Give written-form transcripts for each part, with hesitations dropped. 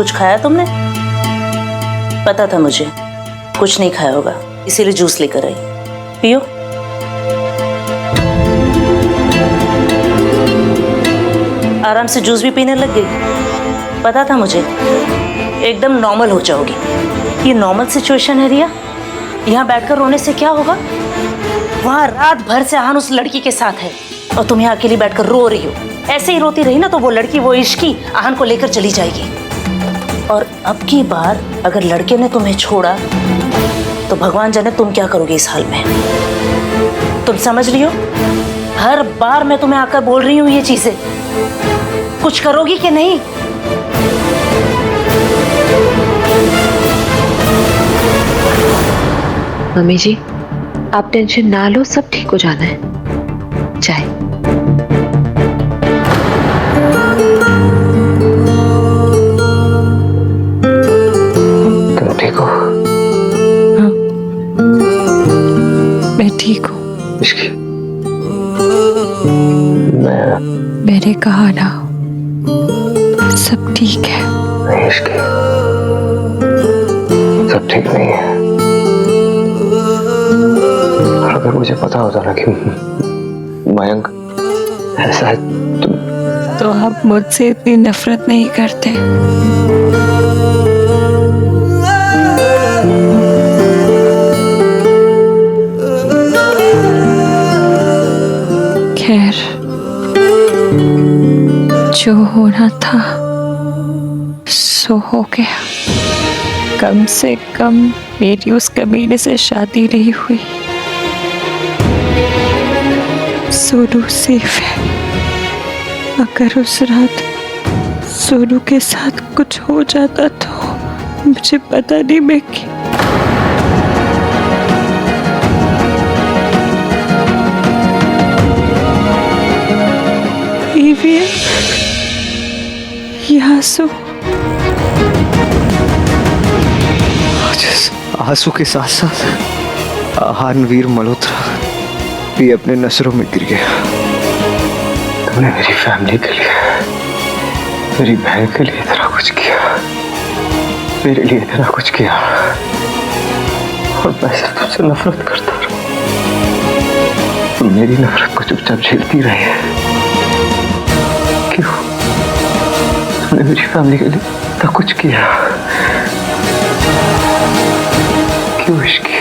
कुछ खाया तुमने? पता था मुझे कुछ नहीं खाया होगा, इसीलिए जूस लेकर आई। पियो। आराम से जूस भी पीने लग गई। पता था मुझे एकदम नॉर्मल हो जाओगी। ये नॉर्मल सिचुएशन है रिया। यहाँ बैठकर रोने से क्या होगा? वहाँ रात भर से आहान उस लड़की के साथ है और तुम यहाँ अकेली बैठकर रो रही हो। ऐसे ही रोती रही ना तो वो लड़की, वो इश्की आहान को लेकर चली जाएगी। और अब की बार अगर लड़के ने तुम्हें छोड़ा तो भगवान जाने तुम क्या करोगे इस हाल में। तुम समझ रही हो? हर बार मैं तुम्हें आकर बोल रही हूँ ये चीजें, कुछ करोगी कि नहीं? मम्मी जी, आप टेंशन ना लो, सब ठीक हो जाना है। चाय। तुम ठीक हो? हाँ, मैं ठीक हूँ। इश्की, मैंने कहा ना सब ठीक है। नहीं इश्की, सब ठीक नहीं है। और अगर मुझे पता होता ना कि मयंक ऐसा है तो आप मुझसे इतनी नफरत नहीं करते। खैर, जो होना था सो हो गया। कम से कम मेरी उस कमीने से शादी नहीं हुई। सोनू सेफ है। अगर उस रात सोनू के साथ कुछ हो जाता तो मुझे पता नहीं मैं आंसू आंसू के साथ साथ आहान वीर मल्होत्रा भी अपने नजरों में गिर गया। तुमने मेरी फैमिली के लिए, मेरी बहन के लिए इतना कुछ किया, मेरे लिए इतना कुछ किया, और मैं सिर्फ तुमसे नफरत करता रहा। तुम मेरी नफरत को चुपचाप झेलती रही है। क्यों? तुमने मेरी फैमिली के लिए इतना कुछ किया, क्यों इश्की?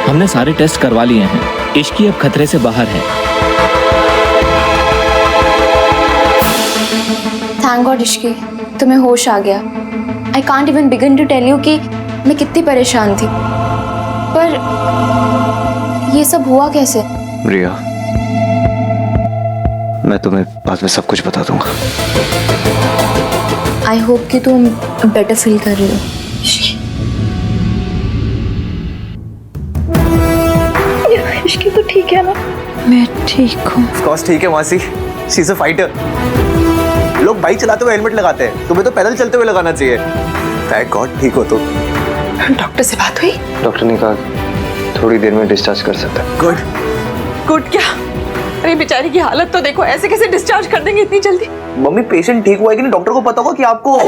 हमने सारे टेस्ट करवा लिए हैं। इश्की अब खतरे से बाहर है। थैंक गॉड इश्की, तुम्हें होश आ गया। I can't even begin to tell you कि मैं कितनी परेशान थी। पर ये सब हुआ कैसे? रिया, मैं तुम्हें बाद में सब कुछ बता दूंगा। आई होप कि तुम बेटर फील कर रही हो। इश्की तो ठीक है ना? मैं ठीक हूँ। ऑफ कोर्स ठीक है मासी, शी इज अ फाइटर। लोग बाइक चलाते हुए हेलमेट लगाते हैं, तुम्हें तो पैदल चलते हुए लगाना चाहिए। थैंक गॉड ठीक हो तुम। डॉक्टर से बात हुई? डॉक्टर ने कहा थोड़ी देर में डिस्चार्ज कर सकता है। गुड। गुड क्या? अरे बेचारी की हालत तो देखो, ऐसे कैसे डिस्चार्ज कर देंगे इतनी जल्दी? मम्मी पेशेंट ठीक हुआ है कि नहीं डॉक्टर को पता होगा कि आपको।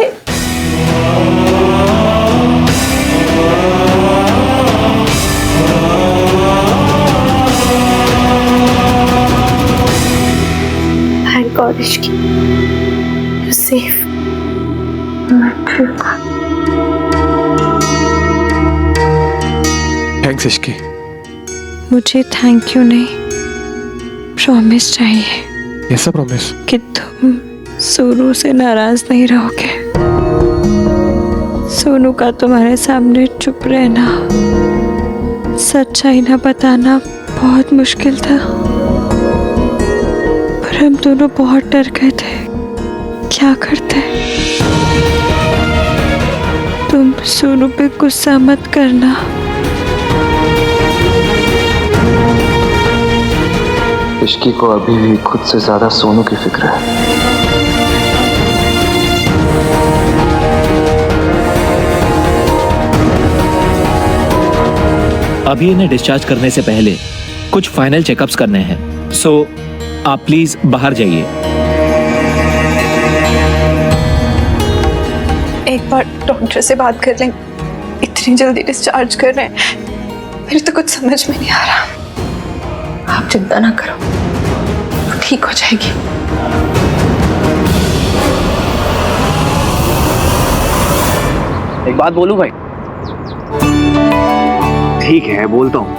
Thank God Ishki, you safe. Thanks Ishki. मुझे थैंक यू नहीं, प्रॉमिस चाहिए। कैसा प्रॉमिस? कि तुम सोनू से नाराज नहीं रहोगे। सोनू का तुम्हारे सामने चुप रहना, सच्चाई ना बताना बहुत मुश्किल था। पर हम दोनों बहुत डर गए थे। क्या करते? तुम सोनू पे गुस्सा मत करना। इश्की को अभी भी खुद से ज्यादा सोनू की फिक्र है। अभी इन्हें डिस्चार्ज करने से पहले कुछ फाइनल चेकअप्स करने हैं, सो आप प्लीज बाहर जाइए। एक बार डॉक्टर से बात कर लें, इतनी जल्दी डिस्चार्ज कर रहे हैं, मेरे तो कुछ समझ में नहीं आ रहा। आप चिंता ना करो, वो ठीक हो जाएगी। एक बात बोलूं भाई? ठीक है, बोलता हूँ।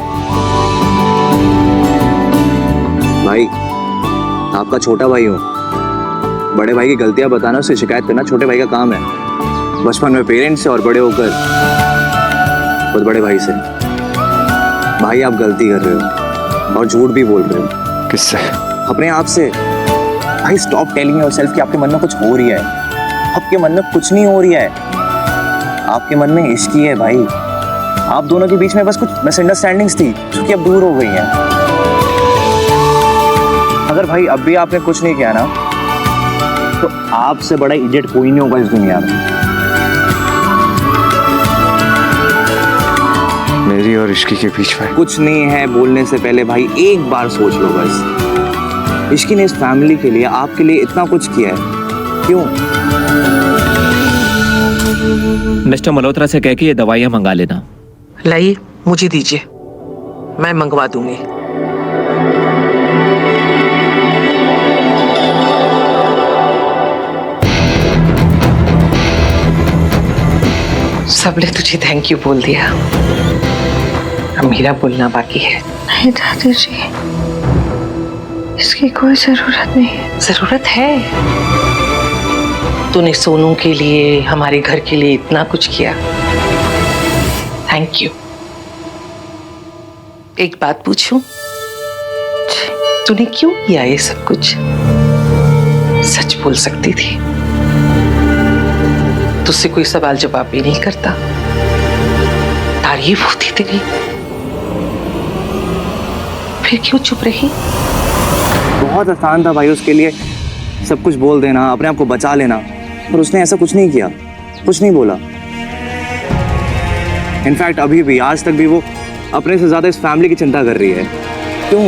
भाई, आपका छोटा भाई हूँ। बड़े भाई की गलतियां बताना, उससे शिकायत करना छोटे भाई का काम है। बचपन में पेरेंट्स से और बड़े होकर खुद बड़े भाई से। भाई, आप गलती कर रहे हो और झूठ भी बोल रहे हो। किससे? अपने आप से। भाई, स्टॉप टेलिंग योरसेल्फ कि आपके मन में कुछ हो रही है। आपके मन में कुछ नहीं हो रही है। आपके मन में इश्क ही है भाई। आप दोनों के बीच में बस कुछ मिसअंडरस्टैंडिंग्स थी जो कि अब दूर हो गई हैं। अगर भाई अब भी आपने कुछ नहीं किया ना, तो आपसे बड़ा इडियट कोई नहीं होगा इस दुनिया में। मेरी और इश्की के बीच में कुछ नहीं है बोलने से पहले भाई एक बार सोच लो बस। इश्की ने इस फैमिली के लिए, आपके लिए इतना कुछ किया है, क्यों? मिस्टर मल्होत्रा से कह के ये दवाइयाँ मंगा लेना। लाइए, मुझे दीजिए, मैं मंगवा दूंगी। सबने तुझे थैंक यू बोल दिया, अब मेरा बोलना बाकी है। नहीं दादी जी, इसकी कोई जरूरत नहीं है। जरूरत है। तूने सोनू के लिए, हमारे घर के लिए इतना कुछ किया, थैंक यू। एक बात पूछूं, तूने क्यों किया ये सब कुछ? सच बोल सकती थी, तुझसे कोई सवाल जवाब भी नहीं करता, तारीफ होती तेरी, फिर क्यों चुप रही? बहुत आसान था भाई उसके लिए सब कुछ बोल देना, अपने आप को बचा लेना, पर उसने ऐसा कुछ नहीं किया, कुछ नहीं बोला। इनफैक्ट अभी भी, आज तक भी वो अपने से ज्यादा इस फैमिली की चिंता कर रही है। क्यों?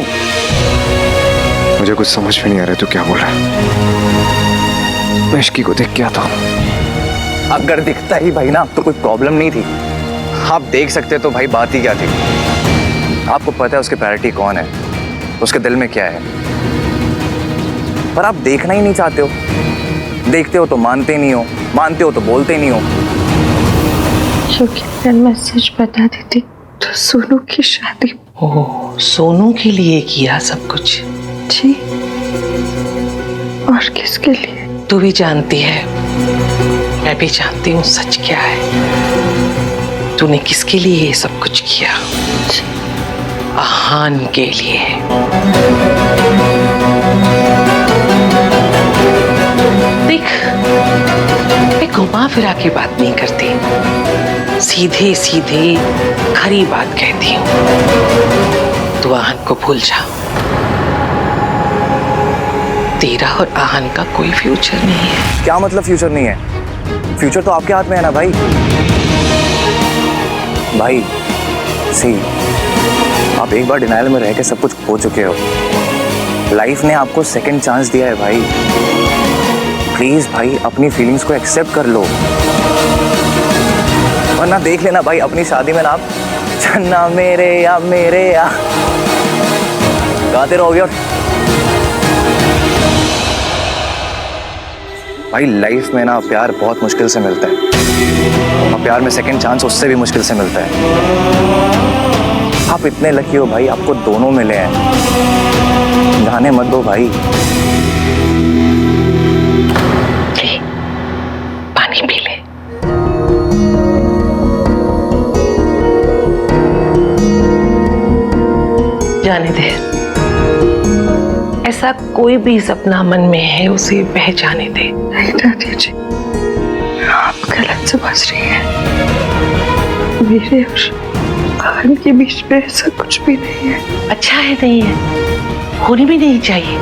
मुझे कुछ समझ में नहीं आ रहा तू क्या बोल रहा है। मैं इश्की को देख क्या था? अगर दिखता ही भाई ना तो कोई प्रॉब्लम नहीं थी। आप देख सकते तो भाई बात ही क्या थी। आपको पता है उसकी प्रायोरिटी कौन है, उसके दिल में क्या है, पर आप देखना ही नहीं चाहते हो। देखते हो तो मानते नहीं हो, मानते हो तो बोलते नहीं हो। क्योंकि अगर मैं सच बता देती तो सोनू की शादी। ओह, सोनू के लिए किया सब कुछ? जी, और किसके लिए? तू भी जानती है, मैं भी जानती हूँ सच क्या है। तूने किसके लिए ये सब कुछ किया? आहान के लिए। देख, मैं घुमा फिरा के बात नहीं करती, सीधे सीधे खरी बात कहती हूँ। तू आहान को भूल जा। तेरा और आहान का कोई फ्यूचर नहीं है। क्या मतलब फ्यूचर नहीं है? फ्यूचर तो आपके हाथ में है ना भाई। भाई सी, आप एक बार डिनाइल में रह के सब कुछ खो चुके हो। लाइफ ने आपको सेकंड चांस दिया है भाई। प्लीज भाई अपनी फीलिंग्स को एक्सेप्ट कर लो, वरना देख लेना भाई अपनी शादी में ना आप चन्ना मेरे या गाते रहोगे। और भाई लाइफ में ना प्यार बहुत मुश्किल से मिलता है, और प्यार में सेकंड चांस उससे भी मुश्किल से मिलता है। आप इतने लकी हो भाई, आपको दोनों मिले हैं। जाने मत दो भाई। ले, पानी पी ले। जाने दे, ऐसा कोई भी सपना मन में है उसे बह जाने दे। नहीं दादी जी, आप गलत समझ रही हैं। मेरे और आहान के बीच में ऐसा कुछ भी नहीं है। अच्छा है, नहीं है, होनी भी नहीं चाहिए,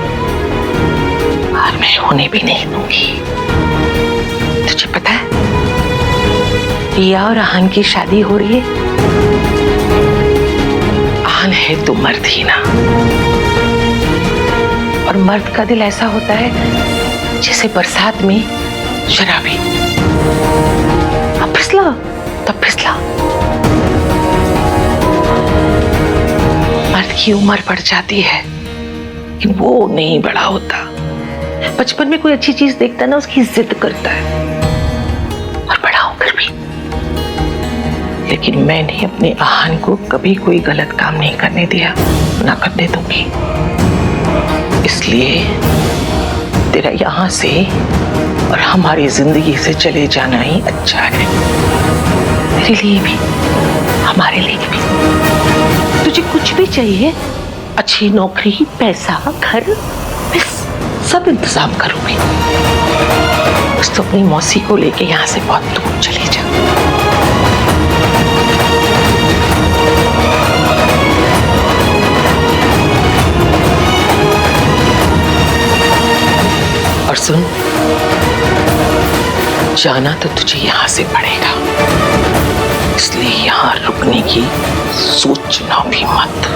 और मैं होने भी नहीं दूंगी। तुझे पता है रिया और आहान की शादी हो रही है। इंसान है तो मर्द ही ना, और मर्द का दिल ऐसा होता है जैसे बरसात में शराबी, अब फिसला तब फिसला। मर्द की उम्र बढ़ जाती है कि वो नहीं बड़ा होता। बचपन में कोई अच्छी चीज देखता है ना, उसकी जिद करता है, और बड़ा होकर भी। लेकिन मैंने अपने आहान को कभी कोई गलत काम नहीं करने दिया, ना करने दूंगी। इसलिए तेरा यहाँ से और हमारी जिंदगी से चले जाना ही अच्छा है, तेरे लिए भी, हमारे लिए भी। तुझे कुछ भी चाहिए, अच्छी नौकरी, पैसा, घर, बस सब इंतजाम करूंगी। बस तो अपनी मौसी को लेके यहाँ से बहुत दूर चले जा। और सुन, जाना तो तुझे यहां से पड़ेगा, इसलिए यहां रुकने की सोचना भी मत।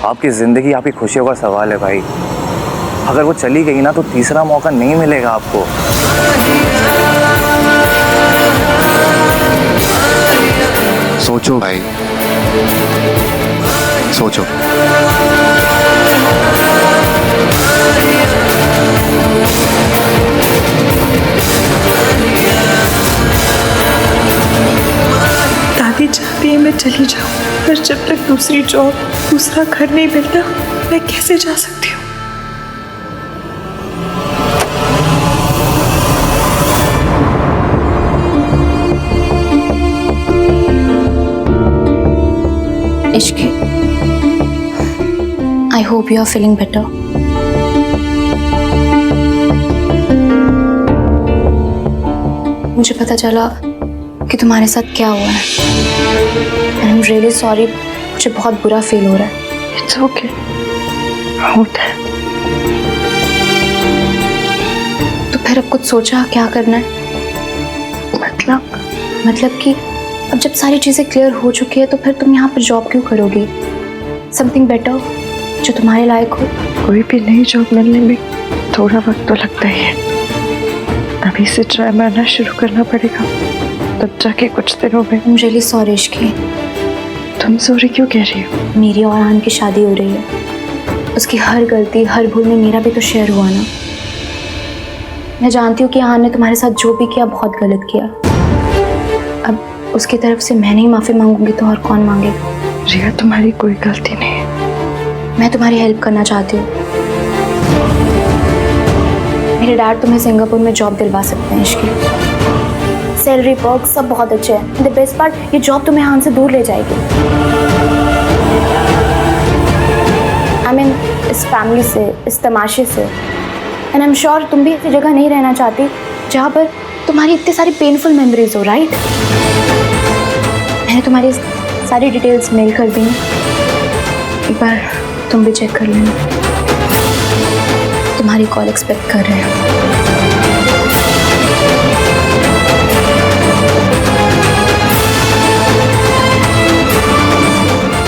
आपकी जिंदगी, आपकी खुशियों का सवाल है भाई। अगर वो चली गई ना तो तीसरा मौका नहीं मिलेगा आपको। सोचो भाई, सोचो। दादी चाहती है मैं चली जाऊं, पर जब तक दूसरी जॉब, दूसरा घर नहीं मिलता, मैं कैसे जा सकती हूँ? इश्क, I hope you are feeling better. मुझे पता चला कि तुम्हारे साथ क्या हुआ है। And I'm really sorry, मुझे बहुत बुरा फील हो रहा है। It's okay, होता है। तो फिर अब कुछ सोचा क्या करना है? मतलब कि अब जब सारी चीजें क्लियर हो चुकी है तो फिर तुम यहाँ पर जॉब क्यों करोगी? समथिंग बेटर जो तुम्हारे लायक हो। कोई भी नई जॉब मिलने में थोड़ा वक्त तो लगता ही है। अभी से ट्राई मारना शुरू करना पड़ेगा, तब जाके कुछ दिनों में। I'm really sorry Ishki. तुम सॉरी क्यों कह रही हो? मेरी और आहान की शादी हो रही है, उसकी हर गलती, हर भूल में मेरा भी तो शेयर हुआ ना। मैं जानती हूँ कि आहान ने तुम्हारे साथ जो भी किया बहुत गलत किया। अब उसकी तरफ से मैं नहीं माफी मांगूंगी तो और कौन मांगेगा? रिया, तुम्हारी कोई गलती नहीं है। मैं तुम्हारी हेल्प करना चाहती हूँ। मेरे डैड तुम्हें सिंगापुर में जॉब दिलवा सकते हैं इश्की। सैलरी, पर्क सब बहुत अच्छे हैं। द बेस्ट पार्ट, ये जॉब तुम्हें आहान से दूर ले जाएगी। आई मीन इस फैमिली से, इस तमाशे से। एंड आई एम श्योर तुम भी ऐसी जगह नहीं रहना चाहती जहाँ पर तुम्हारी इतनी सारी पेनफुल मेमोरीज हो, राइट? मैंने तुम्हारी सारी डिटेल्स मेल कर दी, एक बार तुम भी चेक कर लेना। तुम्हारी कॉल एक्सपेक्ट कर रहे हैं।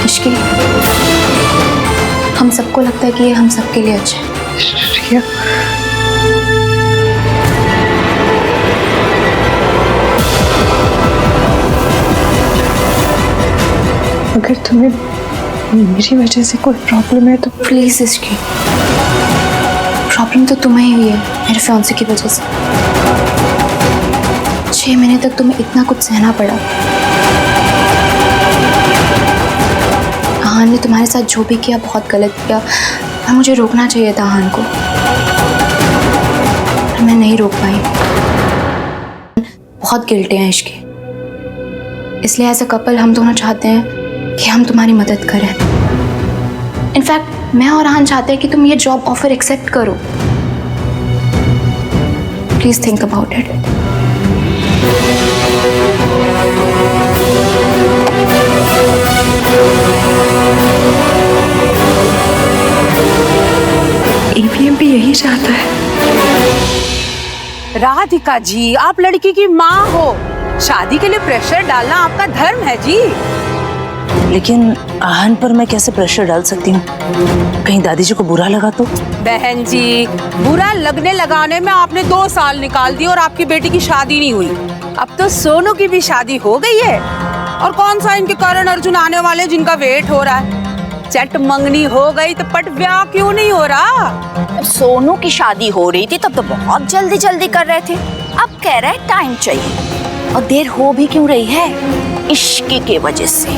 इश्की, हम सबको लगता है कि ये हम सबके लिए अच्छा है। रिया, अगर तुम्हें मेरी वजह से कोई प्रॉब्लम है तो प्लीज इसकी प्रॉब्लम तो तुम्हें ही है, मेरे फियांसे की वजह से। 6 महीने तक तुम्हें इतना कुछ सहना पड़ा। आहान ने तुम्हारे साथ जो भी किया बहुत गलत किया, और मुझे रोकना चाहिए था आहान को, पर मैं नहीं रोक पाई। बहुत गिल्टी हैं इसकी, इसलिए एज अ कपल हम दोनों चाहते हैं कि हम तुम्हारी मदद करें। इनफैक्ट मैं और आहान चाहते हैं कि तुम ये जॉब ऑफर एक्सेप्ट करो। Please think about it. AVM भी यही चाहता है। राधिका जी, आप लड़की की माँ हो, शादी के लिए प्रेशर डालना आपका धर्म है जी। लेकिन आहन पर मैं कैसे प्रेशर डाल सकती हूँ? कहीं दादी जी को बुरा लगा तो? बहन जी, बुरा लगने लगाने में आपने 2 साल निकाल दिए और आपकी बेटी की शादी नहीं हुई। अब तो सोनू की भी शादी हो गई है। और कौन सा इनके करण अर्जुन आने वाले जिनका वेट हो रहा है। चट मंगनी हो गई तो पट ब्याह क्यों नहीं हो रहा? सोनू की शादी हो रही थी तब तो बहुत जल्दी जल्दी कर रहे थे, अब कह रहे टाइम चाहिए। और देर हो भी क्यों रही है? इश्क की वजह से।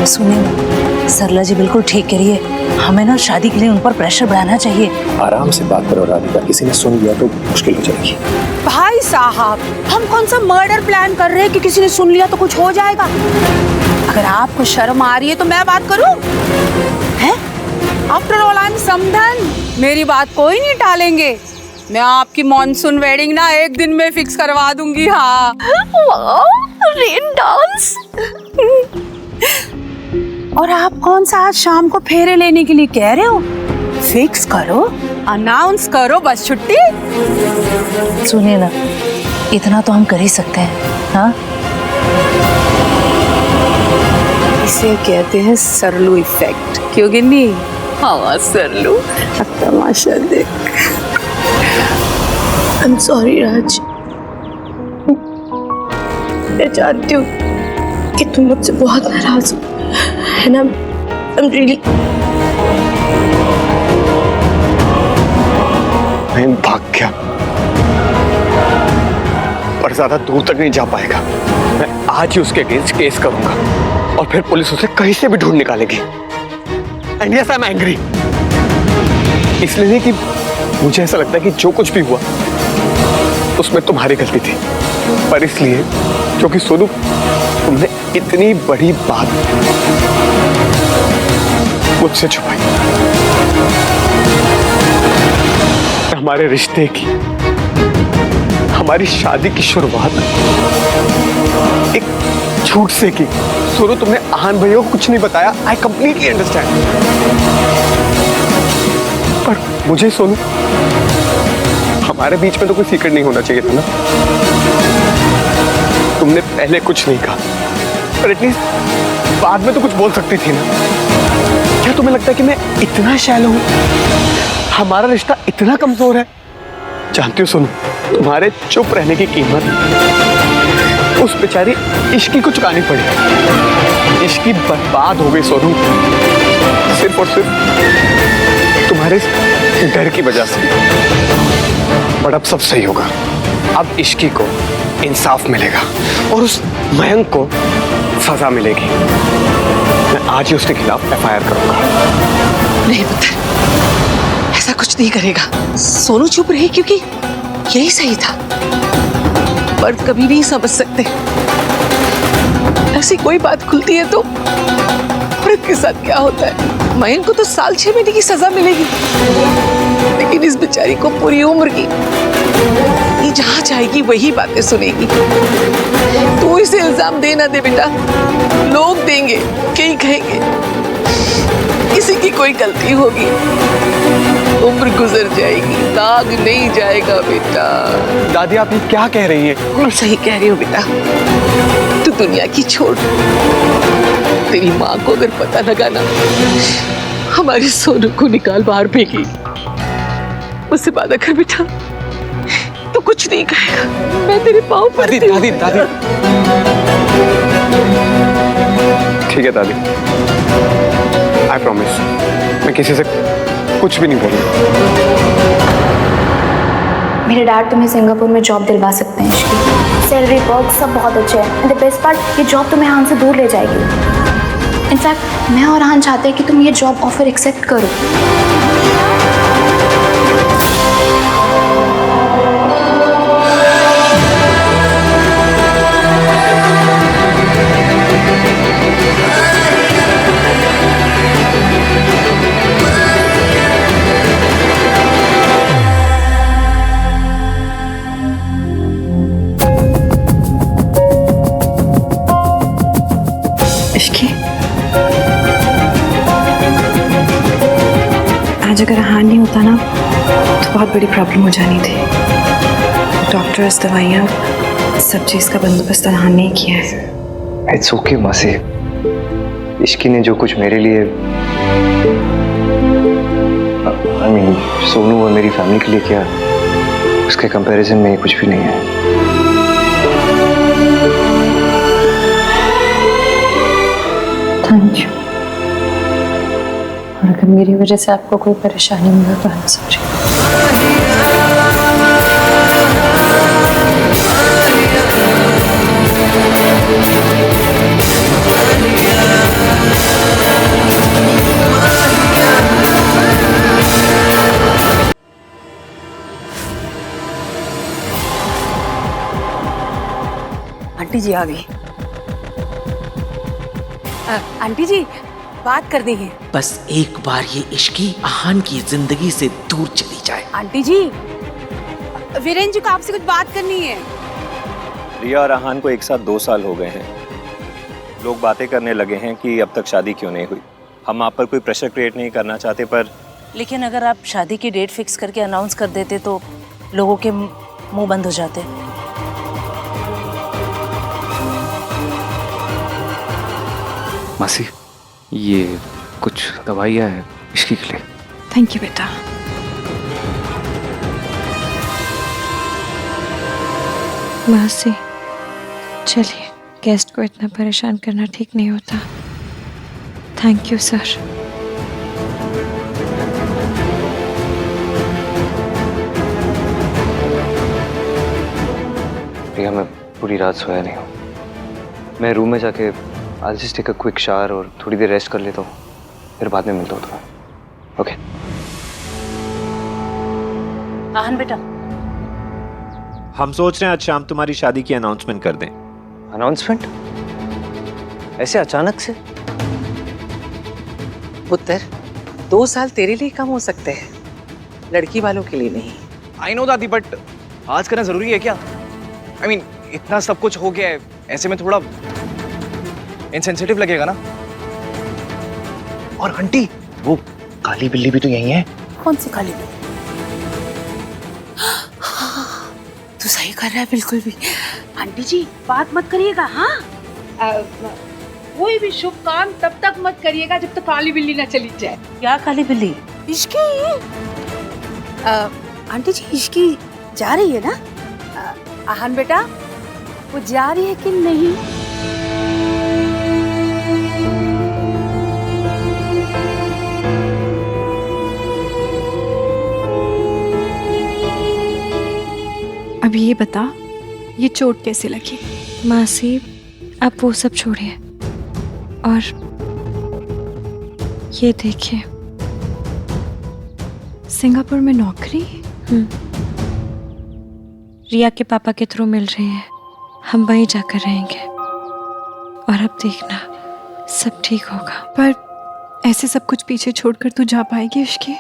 सुनिए, सरला जी बिल्कुल ठीक कह रही है, हमें ना शादी के लिए उन पर प्रेशर बढ़ाना चाहिए। आराम से बात करो राधिका, किसी ने सुन लिया तो मुश्किल हो जाएगी। भाई साहब, हम कौन सा मर्डर प्लान कर रहे हैं कि किसी ने सुन लिया तो कुछ हो जाएगा? अगर आपको शर्म आ रही है तो मैं बात करूं? हैं? आफ्टर ऑल आई एम समधन, मेरी बात कोई नहीं टालेंगे। मैं आपकी मॉनसून वेडिंग ना एक दिन में फिक्स करवा दूंगी। हाँ, रेन डांस। और आप कौन सा आज शाम को फेरे लेने के लिए कह रहे हो? फिक्स करो, अनाउंस करो, बस छुट्टी। सुनिए ना, इतना तो हम कर ही सकते हैं। हाँ, इसे कहते हैं सरलू इफेक्ट, क्यों गिन्नी? हाँ सरलू, अब तमाशा देख। I'm sorry राज, मैं जानती हूँ कि तुम मुझसे बहुत नाराज हो, है ना? I'm really... मैं भाग गया, पर ज्यादा दूर तक नहीं जा पाएगा। मैं आज ही उसके अगेंस्ट केस करूंगा और फिर पुलिस उसे कहीं से भी ढूंढ निकालेगी। And yes, I am angry. इसलिए नहीं कि मुझे ऐसा लगता है कि जो कुछ भी हुआ उसमें तुम्हारी गलती थी, पर इसलिए क्योंकि सोनू, तुमने इतनी बड़ी बात मुझसे छुपाई। हमारे रिश्ते की, हमारी शादी की शुरुआत एक झूठ से की। सोनू, तुमने आहन भैया को कुछ नहीं बताया। आई कंप्लीटली अंडरस्टैंड, पर मुझे सोनू, हमारे बीच में तो कोई सीक्रेट नहीं होना चाहिए था ना। तुमने पहले कुछ नहीं कहा, पर एटलीस्ट बाद में तो कुछ बोल सकती थी ना। क्या तुम्हें लगता है कि मैं इतना शैलो हूं? हमारा रिश्ता इतना कमजोर है? जानती हो सोनू, तुम्हारे चुप रहने की कीमत उस बेचारी इश्की को चुकानी पड़ी। इश्की बर्बाद हो गई सोनू, सिर्फ और सिर्फ तुम्हारे डर की वजह से। बट अब सब सही होगा। अब इश्की को इंसाफ मिलेगा और उस मयंक को सजा मिलेगी। मैं आज ही उसके खिलाफ एफआईआर करूंगा। नहीं पुत्र, ऐसा कुछ नहीं करेगा। सोनू चुप रहे क्योंकि यही सही था। मर्द कभी नहीं समझ सकते, ऐसी कोई बात खुलती है तो औरत के साथ क्या होता है। मयंक को तो साल 6 महीने की सजा मिलेगी, लेकिन इस बेचारी को पूरी उम्र की। ये जहां जाएगी वही बातें सुनेगी। तू इसे इल्जाम देना दे बेटा, लोग देंगे, कई कहेंगे किसी की कोई गलती होगी। उम्र गुजर जाएगी, दाग नहीं जाएगा बेटा। दादी, आप ये क्या कह रही हैं? मैं सही कह रही हूँ बेटा। तू दुनिया की छोड़, तेरी माँ को अगर पता लगा ना हमारे सोनू को निकाल बाहर फेंकी, उससे वादा कर बेटा तू कुछ नहीं कहेगा। मैं तेरे पाँव पर दादी, दादी, दादी। ठीक है दादी, आई प्रॉमिस, मैं किसी से कुछ भी नहीं बोलूंगा। मेरे डैड तुम्हें सिंगापुर में जॉब दिलवा सकते हैं इश्की। सैलरी वर्क सब बहुत अच्छे हैं। एंड द बेस्ट पार्ट, ये जॉब तुम्हें आहन से दूर ले जाएगी। इनफैक्ट मैं और आहन चाहते हैं कि तुम ये जॉब ऑफर एक्सेप्ट करो। इश्की, आज अगर आहन नहीं होता ना तो बहुत बड़ी प्रॉब्लम हो जानी थी। डॉक्टर्स, दवाइयाँ, सब चीज़ का बंदोबस्त अहान ने ही किया है। इट्स ओके मासी, इश्की ने जो कुछ मेरे लिए आई मीन सोनू और मेरी फैमिली के लिए किया, उसके कंपैरिजन में ये कुछ भी नहीं है। Thank you. और अगर मेरी वजह से आपको कोई परेशानी मिला तो आई एम सॉरी। आंटी जी आ गई। आंटी जी बात कर दी है। बस एक बार ये इश्की आहान की जिंदगी से दूर चली जाए। आंटी जी, वीरेंद्र जी को आपसे कुछ बात करनी है। रिया और आहान को एक साथ 2 साल हो गए हैं। लोग बातें करने लगे हैं कि अब तक शादी क्यों नहीं हुई। हम आप पर कोई प्रेशर क्रिएट नहीं करना चाहते, पर लेकिन अगर आप शादी की डेट फिक्स करके अनाउंस कर देते तो लोगों के मुंह बंद हो जाते। मासी, ये कुछ दवाइयाँ हैं इश्की के लिए। थैंक यू बेटा। मासी, चलिए, गेस्ट को इतना परेशान करना ठीक नहीं होता। Thank you sir. रिया, मैं पूरी रात सोया नहीं हूँ। मैं रूम में जाके I'll just take a quick shower और थोड़ी देर रेस्ट कर लेता हूँ, फिर बाद में मिलता हूँ तुम्हें। ओके? आहान बेटा, हम सोच रहे हैं आज शाम तुम्हारी शादी की अनाउंसमेंट कर दें। अनाउंसमेंट? ऐसे अचानक से? पुत्र, 2 साल तेरे लिए कम हो सकते हैं, लड़की वालों के लिए नहीं। आई नो दादी, बट आज करना जरूरी है क्या? आई मीन इतना सब कुछ हो गया है, ऐसे में थोड़ा इनसेंसिटिव लगेगा ना। और आंटी, वो काली बिल्ली भी तो यही है। कौन सी काली बिल्ली? तू सही कर रहा है बिल्कुल भी। आंटी जी बात मत करिएगा। हाँ, कोई भी शुभ काम तब तक मत करिएगा जब तक काली बिल्ली ना चली जाए। क्या काली बिल्ली? इश्की आंटी जी, इश्की जा रही है ना? आहान बेटा, वो जा रही है कि नहीं? अब ये बता, ये चोट कैसे लगी? मासी, आप वो सब छोड़िए और ये देखिए, सिंगापुर में नौकरी रिया के पापा के थ्रू मिल रही है। हम वहीं जाकर रहेंगे और अब देखना सब ठीक होगा। पर ऐसे सब कुछ पीछे छोड़कर तू जा पाएगी इश्की?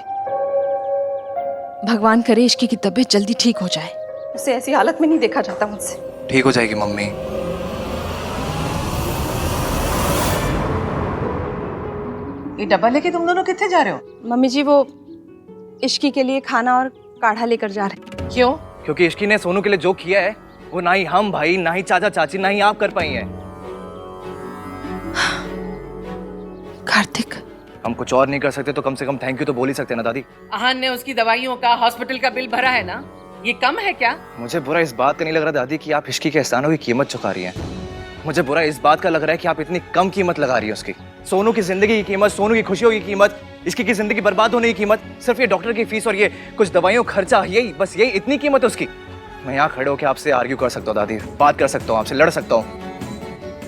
भगवान करे इश्की की तबीयत जल्दी ठीक हो जाए। उसे ऐसी हालत में नहीं देखा जाता मुझसे। ठीक हो जाएगी मम्मी। ये डब्बा लेके तुम दोनों कितने जा रहे हो? मम्मी जी, वो इश्की के लिए खाना और काढ़ा लेकर जा रहे। क्यों? क्योंकि इश्की ने सोनू के लिए जो किया है वो ना ही हम भाई, ना ही चाचा चाची, ना ही आप कर पाई हैं। कार्तिक, हम कुछ और नहीं कर सकते तो कम से कम थैंक यू तो बोल ही सकते ना दादी। आहान ने उसकी दवाइयों का, हॉस्पिटल का बिल भरा है ना, ये कम है क्या? मुझे बुरा इस बात का नहीं लग रहा दादी कि आप इश्की के एहसानों की कीमत चुका रही हैं। मुझे बुरा इस बात का लग रहा है कि आप इतनी कम कीमत लगा रही है उसकी। सोनू की जिंदगी की कीमत, सोनू की खुशियों की कीमत, इसकी की जिंदगी बर्बाद होने की कीमत, सिर्फ ये डॉक्टर की फीस और ये कुछ दवाइयों खर्चा, यही बस, यही इतनी कीमत है उसकी। मैं यहाँ खड़े होकर आपसे आर्ग्यू कर सकता हूँ दादी, बात कर सकता हूँ आपसे, लड़ सकता हूँ।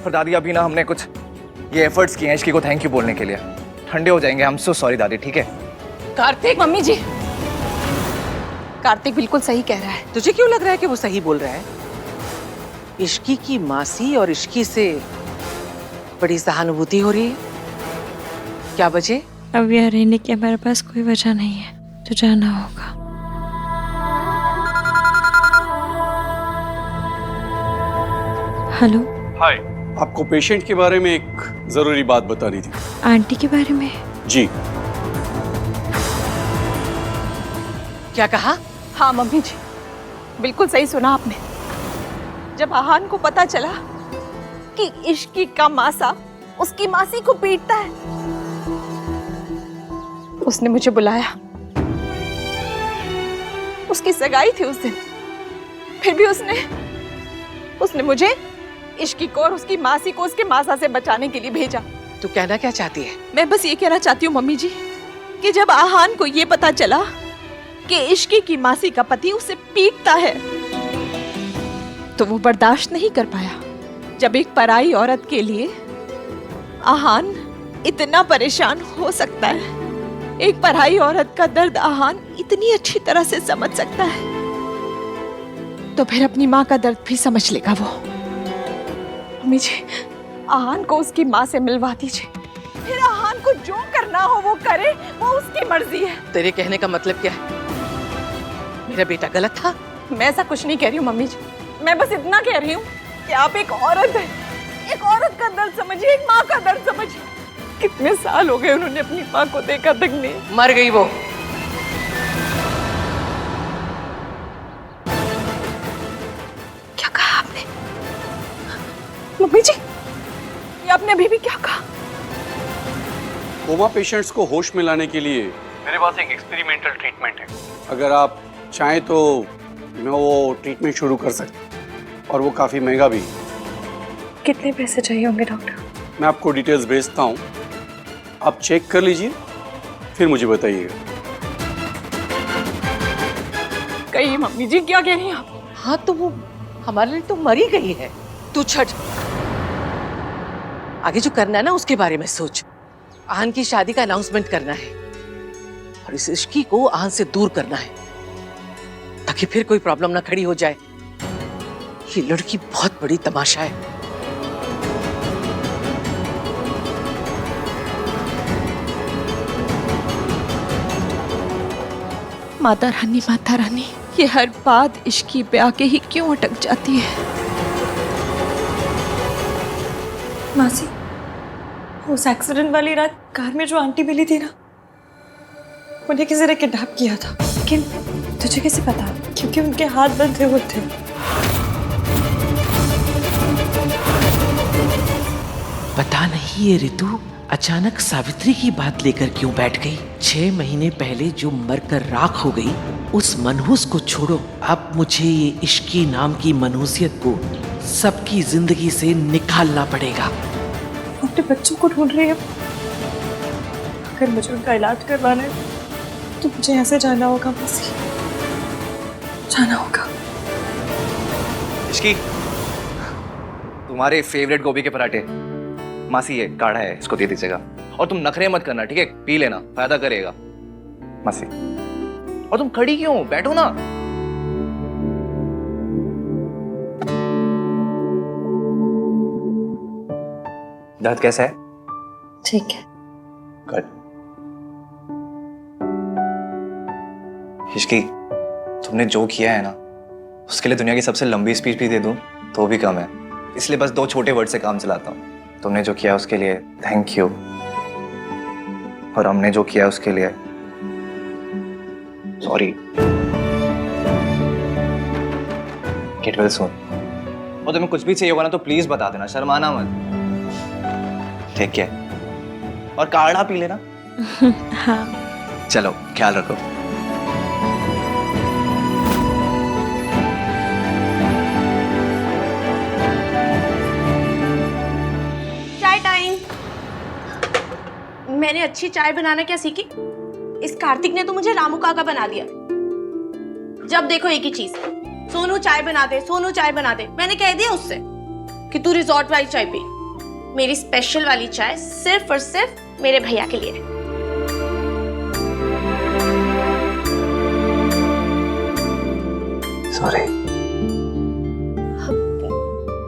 पर दादी अभी ना हमने कुछ ये एफर्ट्स किए हैं इश्की को थैंक यू बोलने के लिए। ठंडे हो जाएंगे, आई एम सो सॉरी दादी, ठीक है? कार्तिक, मम्मी जी, कार्तिक बिल्कुल सही कह रहा है। तुझे क्यों लग रहा है कि वो सही बोल रहा है? इश्की की मासी और इश्की से बड़ी सहानुभूति हो रही है। क्या वजह? अब यहाँ रहने की हमारे पास कोई वजह नहीं है, तो जाना होगा। हेलो। हाय, आपको पेशेंट के बारे में एक जरूरी बात बतानी थी। आंटी के बारे में? जी। क्या कहा? हाँ मम्मी जी, बिल्कुल सही सुना आपने। जब आहान को पता चला कि इश्की का मासा उसकी मासी को पीटता है, उसने मुझे बुलाया। उसकी सगाई थी उस दिन, फिर भी उसने मुझे इश्की को और उसकी मासी को उसके मासा से बचाने के लिए भेजा। तू कहना क्या चाहती है? मैं बस ये कहना चाहती हूँ मम्मी जी कि जब आहान को ये पता चला कि इश्की की मासी का पति उसे पीटता है, तो वो बर्दाश्त नहीं कर पाया। जब एक पराई औरत के लिए आहान इतना परेशान हो सकता है, एक पराई औरत का दर्द आहान इतनी अच्छी तरह से समझ सकता है, तो फिर अपनी माँ का दर्द भी समझ लेगा वो। मम्मी जी, आहान को उसकी माँ से मिलवा दीजिए, फिर आहान को जो करना हो वो करे, वो उसकी मर्जी है। तेरे कहने का मतलब क्या है? मेरा बेटा गलत था? मैं ऐसा कुछ नहीं कह रही हूँ मम्मी जी, मैं बस इतना कह रही हूँ कि आप एक औरत हैं, एक औरत का दर्द समझिए, एक माँ का दर्द समझिए। कितने साल हो गए उन्होंने अपनी माँ को देखा तक नहीं। मर गई वो। क्या कहा आपने? मम्मी जी, ये आपने अभी भी क्या कहा? कोमा पेशेंट्स को होश में लाने के लिए मेरे पास एक एक्सपेरिमेंटल ट्रीटमेंट है। अगर आप चाहें तो मैं वो ट्रीटमेंट शुरू कर सकता हूँ, और वो काफ़ी महंगा भी। कितने पैसे चाहिए होंगे डॉक्टर? मैं आपको डिटेल्स भेजता हूँ, आप चेक कर लीजिए, फिर मुझे बताइएगा। कहिए मम्मी जी, क्या कह रही हैं आप? हाँ तो वो हमारे लिए तो मर ही गई है। तू छट, आगे जो करना है ना उसके बारे में सोच। आहान की शादी का अनाउंसमेंट करना है और इस इश्की को आहान से दूर करना है, ताकि फिर कोई प्रॉब्लम ना खड़ी हो जाए। ये लड़की बहुत बड़ी तमाशा है। माता रानी, ये हर बात इश्की पे आके ही क्यों अटक जाती है? मासी, उस एक्सीडेंट वाली रात कार में जो आंटी मिली थी ना, उन्हें किसी ने किडनैप किया था। लेकिन तुझे कैसे पता? क्योंकि उनके हाथ बंधे हुए थे। पता नहीं ये ऋतु अचानक सावित्री की बात लेकर क्यों बैठ गई। 6 महीने पहले जो मरकर राख हो गई, उस मनहूस को छोड़ो। अब मुझे ये इश्की नाम की मनहूसियत को सबकी जिंदगी से निकालना पड़ेगा। अपने बच्चों को ढूंढ रही है। अगर मुझे उनका इलाज करवाना है तो मुझे ऐसे जाना होगा मासी, जाना होगा। इश्की, तुम्हारे फेवरेट गोभी के पराठे। मासी ये काढ़ा है, इसको दे दीजिएगा। और तुम नखरे मत करना, ठीक है? पी लेना, फायदा करेगा। मासी, और तुम खड़ी क्यों? बैठो ना। दर्द कैसा है? ठीक है। गुड। इश्की, तुमने जो किया है ना, उसके लिए दुनिया की सबसे लंबी स्पीच भी दे दूं तो भी कम है। इसलिए बस 2 छोटे वर्ड से काम चलाता हूँ। तुमने जो किया उसके लिए थैंक यू, और हमने जो किया उसके लिए सॉरी। Get well soon. और तुम्हें कुछ भी चाहिए होगा ना तो प्लीज बता देना, शर्माना मत। ठीक है? और काढ़ा पी लेना। हाँ। चलो, ख्याल रखो। मैंने अच्छी चाय बनाना क्या सीखी? इस कार्तिक ने तो मुझे रामू काका बना दिया। जब देखो एक ही चीज, सोनू चाय बना दे, सोनू चाय बना दे। मैंने कह दिया उससे कि तू रिजॉर्ट वाली चाय पी। मेरी स्पेशल वाली चाय सिर्फ और सिर्फ मेरे भैया के लिए है। सॉरी।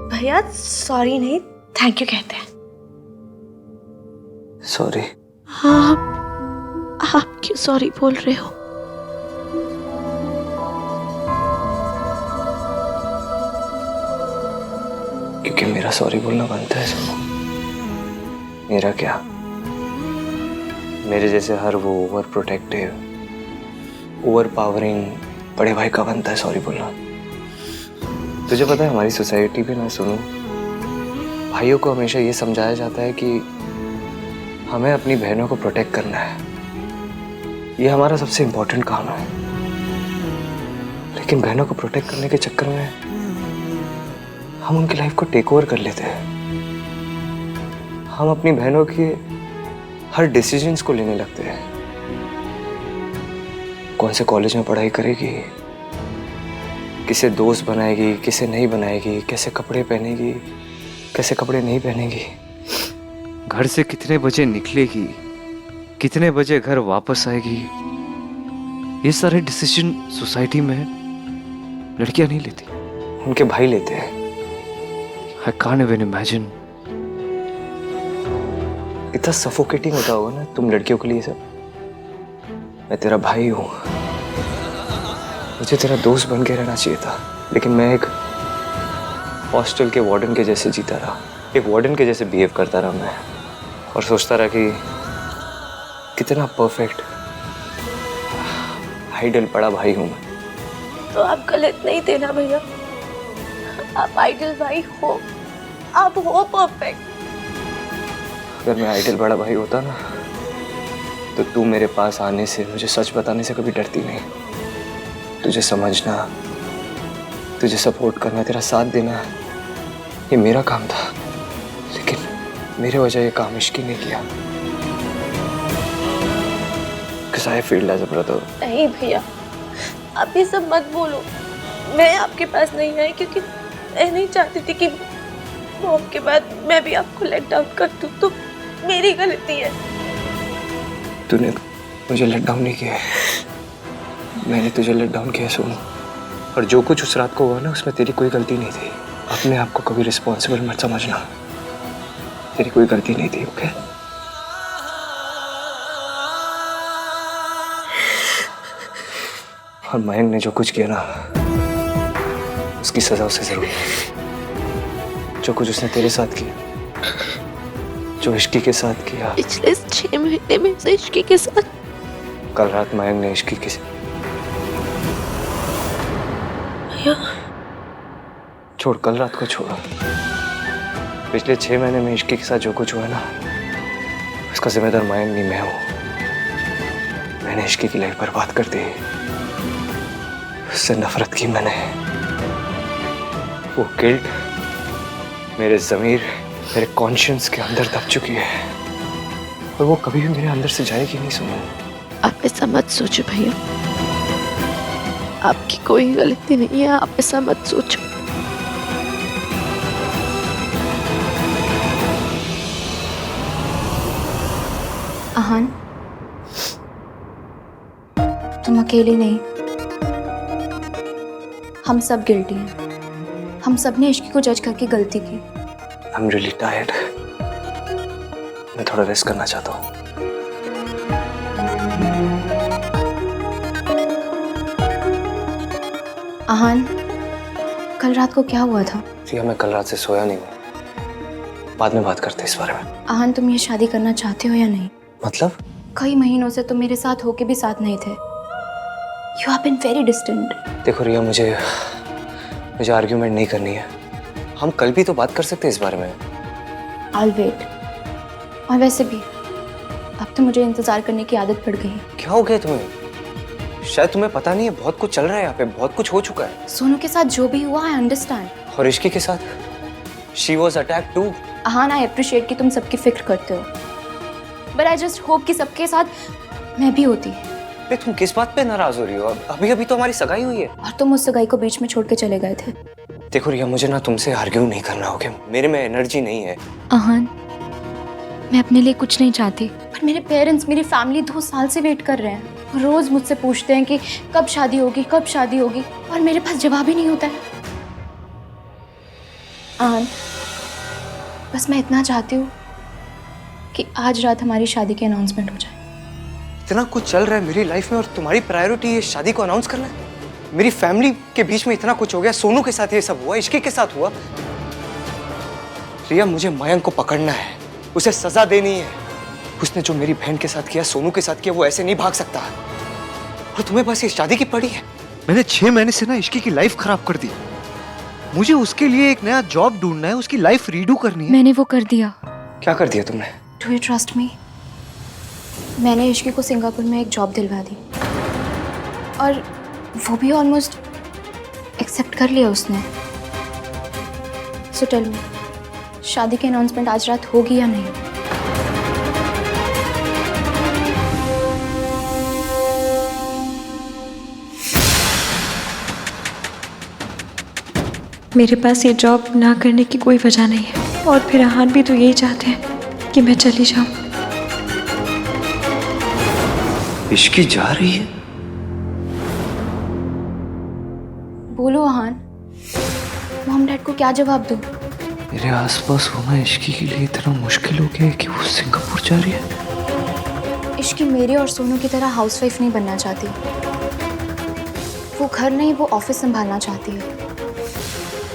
भैया सॉरी नहीं, थैंक यू कहते हैं। सॉरी। हाँ, आप क्यों सॉरी बोल रहे हो? क्योंकि मेरा सॉरी बोलना बनता है सोनू। मेरा क्या, मेरे जैसे हर वो ओवर प्रोटेक्टिव, ओवर पावरिंग बड़े भाई का बनता है सॉरी बोलना। तुझे पता है हमारी सोसाइटी में ना सुनो, भाइयों को हमेशा ये समझाया जाता है कि हमें अपनी बहनों को प्रोटेक्ट करना है, ये हमारा सबसे इम्पोर्टेंट काम है। लेकिन बहनों को प्रोटेक्ट करने के चक्कर में हम उनकी लाइफ को टेक ओवर कर लेते हैं। हम अपनी बहनों के हर डिसीजंस को लेने लगते हैं। कौन से कॉलेज में पढ़ाई करेगी, किसे दोस्त बनाएगी, किसे नहीं बनाएगी, कैसे कपड़े पहनेगी, कैसे कपड़े नहीं पहनेगी, घर से कितने बजे निकलेगी, कितने बजे घर वापस आएगी, ये सारे डिसीजन सोसाइटी में लड़कियां नहीं लेती, उनके भाई लेते हैं। I can't even imagine। इतना सफोकेटिंग होता होगा ना तुम लड़कियों के लिए सब। मैं तेरा भाई हूं, मुझे तेरा दोस्त बन के रहना चाहिए था, लेकिन मैं एक हॉस्टल के वार्डन के जैसे जीता रहा, एक वार्डन के जैसे बिहेव करता रहा मैं, और सोचता रहा कि कितना परफेक्ट आइडल बड़ा भाई हूं मैं। तो आप गलत नहीं थे ना भैया, आप आइडल भाई हो, आप हो परफेक्ट। अगर मैं आइडल बड़ा भाई होता ना तो तू मेरे पास आने से, मुझे सच बताने से कभी डरती नहीं। तुझे समझना, तुझे सपोर्ट करना, तेरा साथ देना, ये मेरा काम था, लेकिन मेरे वजह ये काम इश्की ने किया। Because I feel as a brother। नहीं भैया, आप ये सब मत बोलो। मैं आपके पास नहीं आई क्योंकि मैं नहीं चाहती थी कि मॉम के बाद मैं भी आपको लेट डाउन कर दूं, तो मेरी गलती है। तूने मुझे लेट डाउन नहीं किया है, मैंने तुझे लेट डाउन किया सुनो। और जो कुछ उस रात को हुआ ना उसमें तेरी कोई गलती नहीं थी। अपने आप को कभी रिस्पॉन्सिबल मत समझना, तेरी कोई गलती नहीं थी। ओके और मयंक ने जो कुछ किया ना उसकी सजा उसे जरूर। जो कुछ उसने तेरे साथ किया, जो इश्की के साथ किया, पिछले 6 महीने में से इश्की के साथ। कल रात मयंक ने इश्की के छोड़, कल रात को छोड़ो, पिछले 6 महीने में इश्की के साथ जो कुछ हुआ ना उसका जिम्मेदार मयंक नहीं मैं हूं। मैंने इश्की की लाइफ बर्बाद कर दी, उससे नफरत की मैंने। वो गिल्ट मेरे ज़मीर, मेरे कॉन्शियंस के अंदर दब चुकी है और वो कभी भी मेरे अंदर से जाएगी नहीं। सुनो, आप ऐसा मत सोचो भैया, आपकी कोई गलती नहीं है, आप ऐसा मत सोचो। आहान, तुम अकेले नहीं, हम सब गिल्टी हैं। हम सब ने इश्की को जज करके गलती की। I'm really tired। मैं थोड़ा रेस्ट करना चाहता हूँ। आहान, कल रात को क्या हुआ था? रिया, मैं कल रात से सोया नहीं हूँ, बाद में बात करते हैं इस बारे में। आहान, तुम ये शादी करना चाहते हो या नहीं? मतलब? कई महीनों से तुम मेरे साथ होके भी साथ नहीं थे। You have been very distant। देखो रिया, मुझे आर्ग्यूमेंट नहीं करनी है, हम कल भी तो बात कर सकते हैं इस बारे में। I'll wait। और वैसे भी अब तो मुझे इंतजार करने की आदत पड़ गई। क्या हो गया तुम्हें? शायद तुम्हें पता नहीं है, बहुत कुछ चल रहा है यहाँ पे, बहुत कुछ हो चुका है। सोनू के साथ जो भी हुआ, I understand। और इश्की के साथ she was attacked too। Ahaan, I appreciate कि तुम सबकी फिक्र करते हो, but I just hope कि सबके साथ मैं भी होती। तुम किस बात पे नाराज हो रही हो? अभी अभी तो हमारी सगाई हुई है। और तुम उस सगाई को बीच में छोड़ के चले गए थे। देखो रिया, मुझे ना तुमसे आर्ग्यू नहीं करना होगा, मेरे में एनर्जी नहीं है। आहान, मैं अपने लिए कुछ नहीं चाहती, पर मेरे पेरेंट्स, मेरी फैमिली 2 साल से वेट कर रहे हैं। रोज मुझसे पूछते हैं कि कब शादी होगी, कब शादी होगी, और मेरे पास जवाब ही नहीं होता है। आहान, बस मैं इतना चाहती हूँ कि आज रात हमारी शादी की अनाउंसमेंट हो जाए। इतना कुछ चल रहा है मेरी लाइफ में और तुम्हारी प्रायोरिटी ये शादी को अनाउंस करना है? मेरी फैमिली के बीच में इतना कुछ हो गया, सोनू के साथ ये सब हुआ, इश्की के साथ हुआ। रिया, मुझे मयंक को पकड़ना है, उसे सजा देनी है। उसने जो मेरी बहन के साथ किया, सोनू के साथ किया, वो ऐसे नहीं भाग सकता। और तुम्हें बस ये शादी की पड़ी है। मैंने 6 महीने से ना इश्की की लाइफ खराब कर दी। मुझे उसके लिए एक नया जॉब ढूंढना है, उसकी लाइफ रीडू करनी है। मैंने वो कर दिया। क्या कर दिया तुमने? Do you trust me? मैंने इश्की को सिंगापुर में एक जॉब दिलवा दी और वो भी ऑलमोस्ट एक्सेप्ट कर लिया उसने। सो टेल मी, शादी की अनाउंसमेंट आज रात होगी या नहीं? मेरे पास ये जॉब ना करने की कोई वजह नहीं है और फिर आहान भी तो यही चाहते हैं कि मैं चली जाऊं। इश्की जा रही है? बोलो आहान, मॉम डैड को क्या जवाब दूं? मेरे आसपास होना इश्की के लिए इतना मुश्किल हो गया है कि वो सिंगापुर जा रही है। इश्की मेरे और सोनू की तरह हाउसवाइफ नहीं बनना चाहती। वो घर नहीं, वो ऑफिस संभालना चाहती है।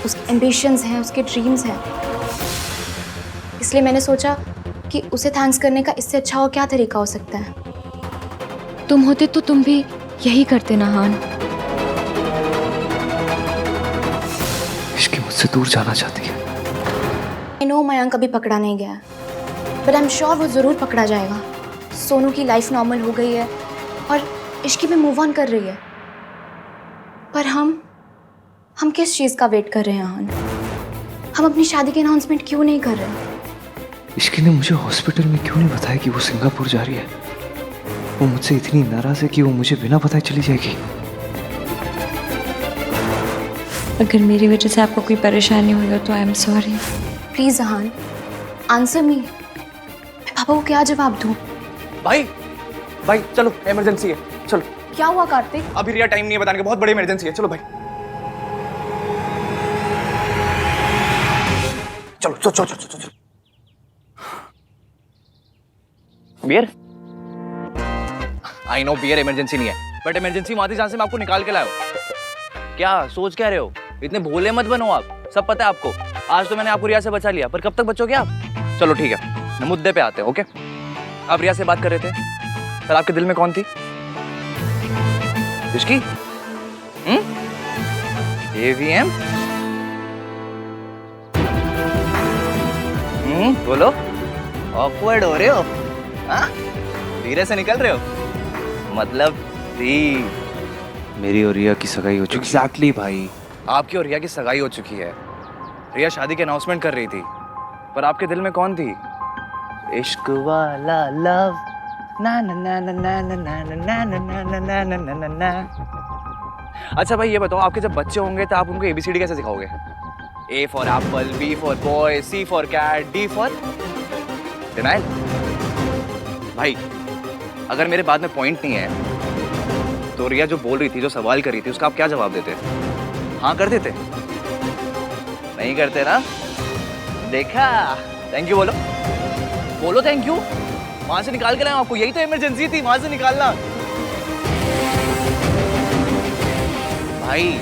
उसके एम्बिशंस हैं, उसके ड्रीम्स हैं। इसलिए मैंने सोचा कि उसे थैंक्स करने का इससे अच्छा और क्या तरीका हो सकता है। तुम होते तो तुम भी यही करते ना आहान। इश्की मुझसे दूर जाना चाहती है। आई नो मयंक अभी पकड़ा नहीं गया, बट आई एम श्योर वो ज़रूर पकड़ा जाएगा। सोनू की लाइफ नॉर्मल हो गई है और इश्की भी मूव ऑन कर रही है। पर हम किस चीज़ का वेट कर रहे हैं आहान? हम अपनी शादी की अनाउंसमेंट क्यों नहीं कर रहे? इश्की ने मुझे हॉस्पिटल में क्यों नहीं बताया कि वो सिंगापुर जा रही है? वो मुझसे इतनी नाराज है कि वो मुझे बिना बताए चली जाएगी। अगर मेरी वजह से आपको कोई परेशानी हुई हो तो I am sorry. Please Aahan, answer me. मैं पापा को क्या जवाब दूं? भाई चलो, इमरजेंसी है, चलो। क्या हुआ कार्तिक? अभी रिया टाइम नहीं है बताने का, बहुत बड़ी इमरजेंसी है, चलो भाई। चलो। Beer? I know beer emergency नहीं है, बट इमरजेंसी वहां थी जहां से मैं आपको निकाल के लाया हूं। क्या सोच क्या रहे हो? इतने भोले मत बनो आप, सब पता है आपको। आज तो मैंने आपको रिया से बचा लिया, पर कब तक बचोगे आप? चलो ठीक है, मुद्दे पे आते हैं। ओके, आप रिया से बात कर रहे थे, पर आपके दिल में कौन थी? इश्की? AVM? बोलो, ऑकवर्ड हो रहे हो? हाँ? धीरे से निकल रहे हो? मतलब थी मेरी और रिया की सगाई हो चुकी। एग्जैक्टली भाई, आपकी और रिया की सगाई हो चुकी है। रिया शादी की अनाउंसमेंट कर रही थी, पर आपके दिल में कौन थी? इश्क वाला लव ना ना ना ना ना ना ना ना ना ना ना ना ना ना ना। अच्छा भाई ये बताओ, आपके जब बच्चे होंगे तो आप उनको ABCD कैसे सिखाओगे? A for apple, B for boy, C for cat, D for denial। भाई अगर मेरे बाद में पॉइंट नहीं है तो रिया जो बोल रही थी, जो सवाल कर रही थी, उसका आप क्या जवाब देते? हाँ कर देते? नहीं करते ना? देखा, थैंक यू बोलो थैंक यू। वहां से निकाल के लाया आपको, यही तो इमरजेंसी थी, वहां से निकालना। भाई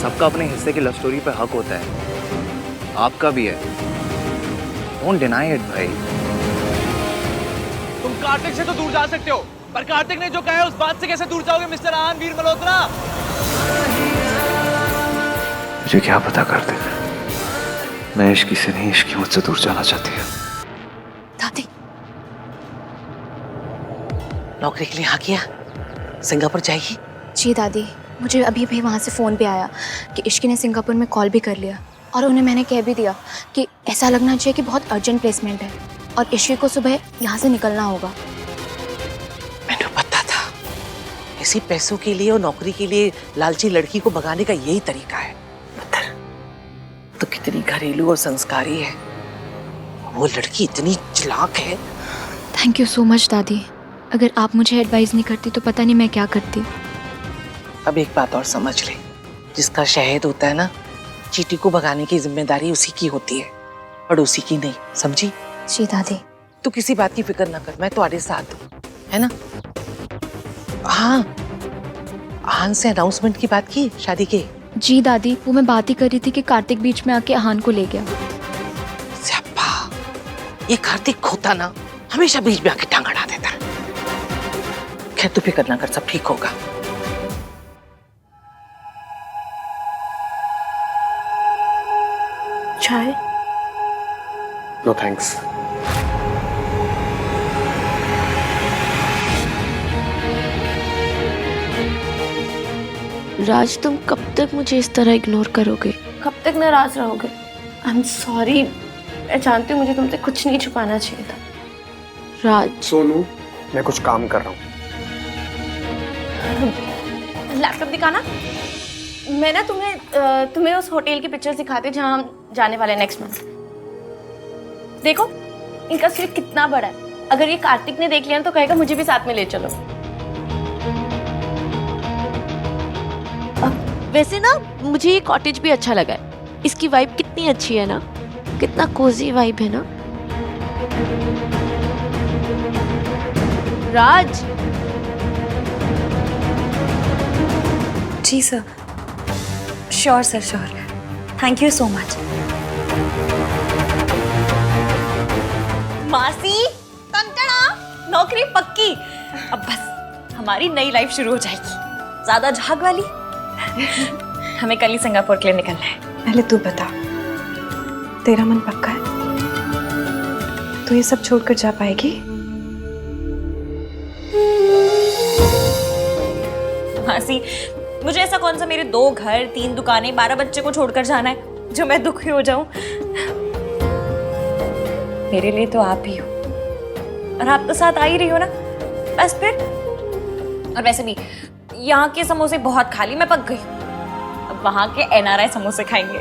सबका अपने हिस्से की लव स्टोरी पे हक होता है, आपका भी है। डोंट डिनाई इट भाई। तुम कार्तिक से तो दूर जा सकते हो, पर कार्तिक ने जो कहा है उस बात से कैसे दूर जाओगे मिस्टर आहान वीर मल्होत्रा? मुझे क्या पता कार्तिक, मैं इश्की से नहीं, इश्की मुझसे दूर जाना चाहती है। दादी, नौकरी के लिए हाँ किया? सिंगापुर जाएगी? जी दादी, मुझे अभी भी वहाँ से फ़ोन पे आया कि इश्की ने सिंगापुर में कॉल भी कर लिया और उन्हें मैंने कह भी दिया कि ऐसा लगना चाहिए कि बहुत अर्जेंट प्लेसमेंट है और इश्की को सुबह यहाँ से निकलना होगा। मैंने पता था, इसी पैसों के लिए और नौकरी के लिए लालची लड़की को भगाने का यही तरीका है। पत्थर तो कितनी घरेलू और संस्कारी है, वो लड़की इतनी चालाक है। थैंक यू सो मच दादी, अगर आप मुझे एडवाइस नहीं करती तो पता नहीं मैं क्या करती। अब एक बात और समझ ले, जिसका शहद होता है ना, चींटी को भगाने की जिम्मेदारी उसी की होती है, पड़ोसी की नहीं, समझी? जी दादी। तू किसी बात की फिक्र ना कर, मैं तुम्हारे साथ हूँ, है ना? हाँ, आहान से अनाउंसमेंट की बात की शादी के? जी दादी, वो मैं बात ही कर रही थी कि कार्तिक बीच में आके आहान को ले गया। स्यापा, ये कार्तिक खोता ना हमेशा बीच में आके टांग अड़ा देता है। खैर तू फिक्र ना कर, सब ठीक होगा। चाय? No thanks. राज, तुम कब तक मुझे इस तरह इग्नोर करोगे? कब तक नाराज रहोगे? आई एम सॉरी, मैं जानती हूँ मुझे तुमसे कुछ नहीं छुपाना चाहिए था। राज। सोनू, मैं कुछ काम कर रहा हूँ। लैपटॉप दिखाना। मैं ना तुम्हें उस होटल की पिक्चर दिखाती हूँ जहाँ हम जाने वाले हैं नेक्स्ट मंथ। देखो इनका स्लिप कितना बड़ा है। अगर ये कार्तिक ने देख लिया तो कहेगा मुझे भी साथ में ले चलो। वैसे ना मुझे ये कॉटेज भी अच्छा लगा है। इसकी वाइब कितनी अच्छी है ना, कितना कोजी वाइब है ना। राज। जी sir, sure sir, sure. Thank you so much. मासी, कंकड़ा, नौकरी पक्की। अब बस हमारी नई लाइफ शुरू हो जाएगी। ज्यादा झाग वाली। हमें कल ही सिंगापुर के लिए निकलना है। पहले तू बता, तेरा मन पक्का है? तू ये सब छोड़कर जा पाएगी? मासी, मुझे ऐसा कौन सा मेरे 2 घर, 3 दुकानें, 12 बच्चे को छोड़कर जाना है जो मैं दुखी हो जाऊं? मेरे लिए तो आप ही हो और आप तो साथ आ ही रही हो ना, बस फिर। और वैसे भी यहाँ के समोसे बहुत खा ली, मैं पक गई। अब वहाँ के NRI समोसे खाएंगे।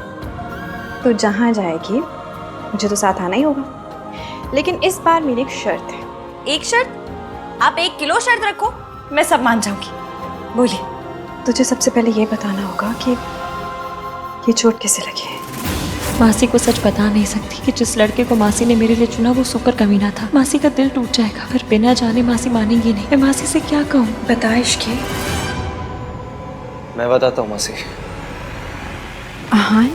तो जहाँ जाएगी मुझे तो साथ आना ही होगा, लेकिन इस बार मेरी एक शर्त है। एक शर्त? आप 1 किलो शर्त रखो, मैं सब मान जाऊंगी। बोलिए। तुझे सबसे पहले ये बताना होगा कि ये चोट कैसे लगी है। मासी को सच बता नहीं सकती कि जिस लड़के को मासी ने मेरे लिए चुना वो सुपर कमीना था। मासी का दिल टूट जाएगा, फिर बिना जाने मासी मानेंगी नहीं। मैं मासी से क्या कहूँ? बता इश्की। मैं बताता हूँ मासी। आहान,